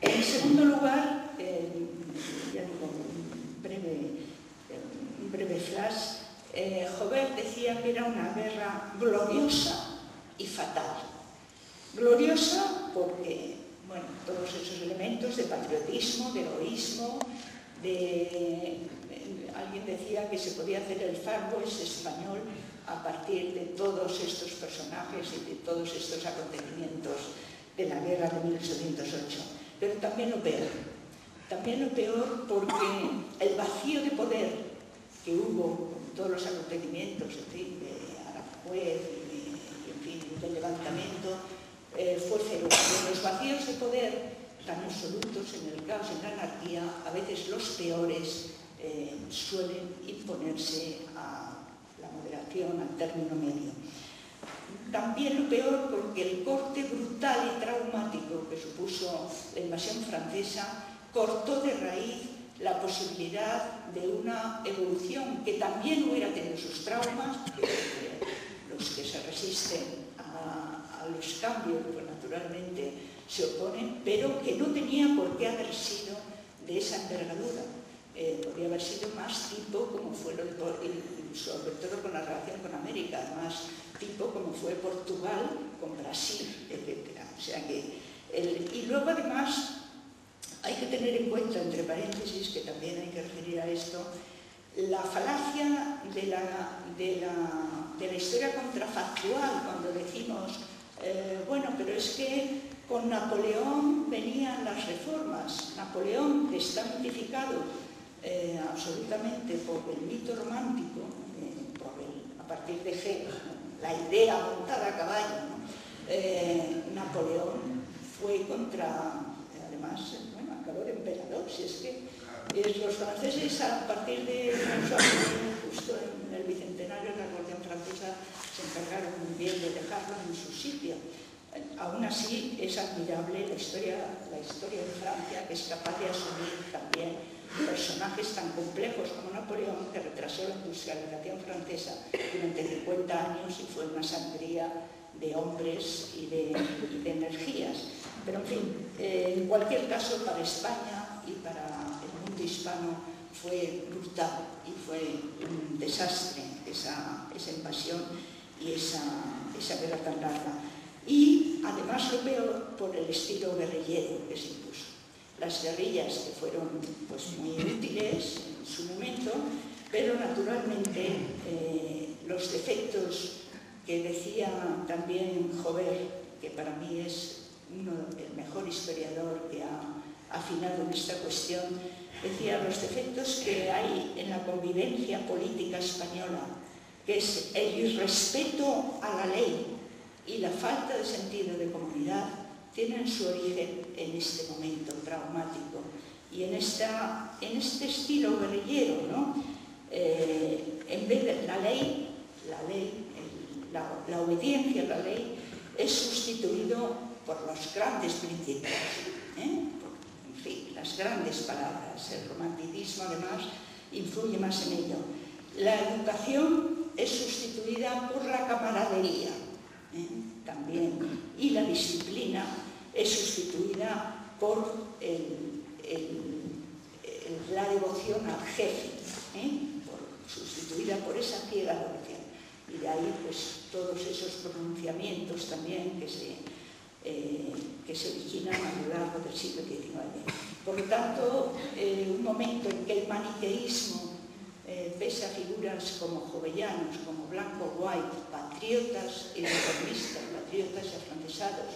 En segundo lugar, ya digo, un breve flash, Joubert decía que era una guerra gloriosa y fatal. Gloriosa porque, bueno, todos esos elementos de patriotismo, de heroísmo, alguien decía que se podía hacer el Far West español a partir de todos estos personajes y de todos estos acontecimientos de la guerra de 1808. Pero también lo peor porque el vacío de poder que hubo con todos los acontecimientos, en fin, de Aranjuez y en fin, del levantamiento, fue feroz. En los vacíos de poder tan absolutos, en el caos, en la anarquía, a veces los peores suelen imponerse a la moderación, al término medio. También lo peor porque el corte brutal y traumático que supuso la invasión francesa cortó de raíz la posibilidad de una evolución que también hubiera tenido sus traumas, los que se resisten a los cambios, pues naturalmente se oponen, pero que no tenía por qué haber sido de esa envergadura. Podría haber sido más tipo como fue sobre todo con la relación con América, más tipo como fue Portugal con Brasil, etc. O sea que y luego además hay que tener en cuenta, entre paréntesis, que también hay que referir a esto, la falacia de la historia contrafactual cuando decimos bueno, pero es que con Napoleón venían las reformas. Napoleón, que está mitificado absolutamente por el mito romántico, a partir de Hegel, la idea montada a caballo, ¿no? Napoleón fue contra, además, bueno, acabó de emperador, si es que los franceses a partir de justo en el bicentenario de la Revolución Francesa se encargaron muy bien de dejarlo en su sitio. Aún así es admirable la historia de Francia, que es capaz de asumir también personajes tan complejos como Napoleón, que retrasó la industrialización francesa durante 50 años y fue una sangría de hombres y de energías. Pero en fin, en cualquier caso, para España y para el mundo hispano fue brutal y fue un desastre esa invasión y esa guerra tan larga. Y además lo peor por el estilo guerrillero que se impuso. Las guerrillas que fueron pues, muy útiles en su momento, pero naturalmente los defectos que decía también Joubert, que para mí es el mejor historiador que ha afinado en esta cuestión, decía los defectos que hay en la convivencia política española, que es el irrespeto a la ley y la falta de sentido de comunidad, tienen su origen en este momento traumático y en este estilo guerrillero, ¿no? En vez de la obediencia a la ley es sustituido por los grandes principios, en fin, las grandes palabras. El romanticismo además influye más en ello. La educación es sustituida por la camaradería, también, y la disciplina es sustituida por la devoción al jefe, sustituida por esa ciega devoción. Y de ahí pues todos esos pronunciamientos también que se originan a lo largo del siglo XIX. Por lo tanto, un momento en que el maniqueísmo, pese a figuras como jovellanos, como Blanco White, patriotas y reformistas, patriotas y afrancesados,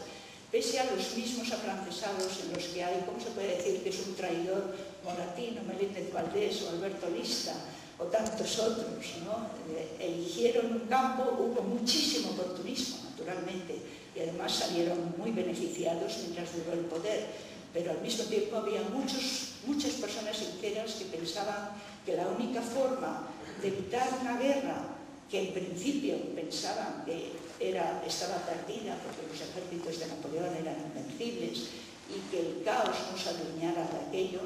pese a los mismos afrancesados en los que hay, ¿cómo se puede decir que es un traidor? Moratino, Meléndez Valdés o Alberto Lista o tantos otros, ¿no? Eligieron un campo, hubo muchísimo oportunismo, naturalmente, y además salieron muy beneficiados mientras duró el poder, pero al mismo tiempo había muchas personas sinceras que pensaban que la única forma de evitar una guerra que en principio pensaban que estaba perdida porque los ejércitos de Napoleón eran invencibles y que el caos nos adueñara de aquello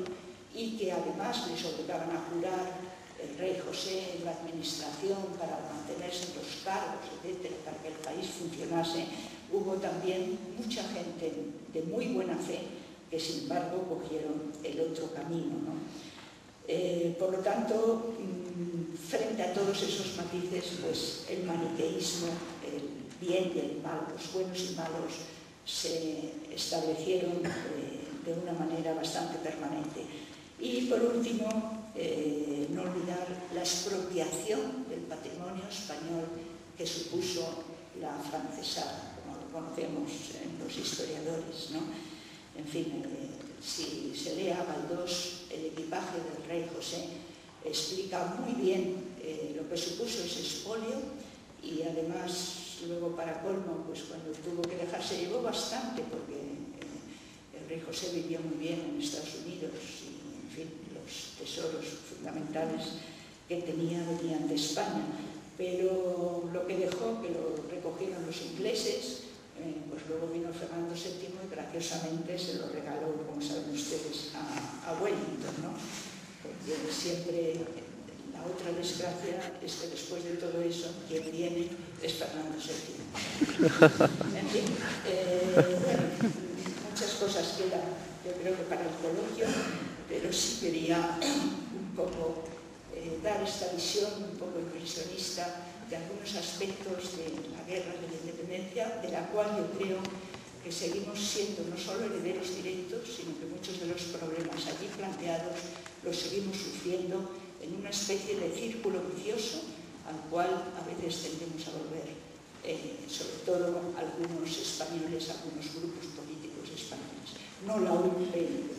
y que además les obligaban a jurar el rey José en la administración para mantenerse en los cargos, etc., para que el país funcionase. Hubo también mucha gente de muy buena fe que sin embargo cogieron el otro camino, ¿no? Por lo tanto, frente a todos esos matices, pues el maniqueísmo, el bien y el mal, los buenos y malos, se establecieron de una manera bastante permanente. Y por último, no olvidar la expropiación del patrimonio español que supuso la francesada, como lo conocemos en los historiadores, ¿no? En fin, si se lee a Galdós, El equipaje del rey José, explica muy bien lo que supuso ese expolio, y además, luego para colmo, pues cuando tuvo que dejarse, llevó bastante, porque el rey José vivió muy bien en Estados Unidos y, en fin, los tesoros fundamentales que tenía venían de España, pero lo que dejó, que lo recogieron los ingleses, pues luego vino Fernando VII y graciosamente se lo regaló, como saben ustedes, a Wellington, ¿no? Porque siempre la otra desgracia es que después de todo eso, quien viene es Fernando VII. En fin, bueno, muchas cosas quedan, yo creo que para el coloquio, pero sí quería un poco dar esta visión un poco impresionista de algunos aspectos de la guerra de la independencia, de la cual yo creo que seguimos siendo no solo herederos directos, sino que muchos de los problemas allí planteados los seguimos sufriendo en una especie de círculo vicioso al cual a veces tendemos a volver, sobre todo algunos españoles, algunos grupos políticos españoles, no la UPN.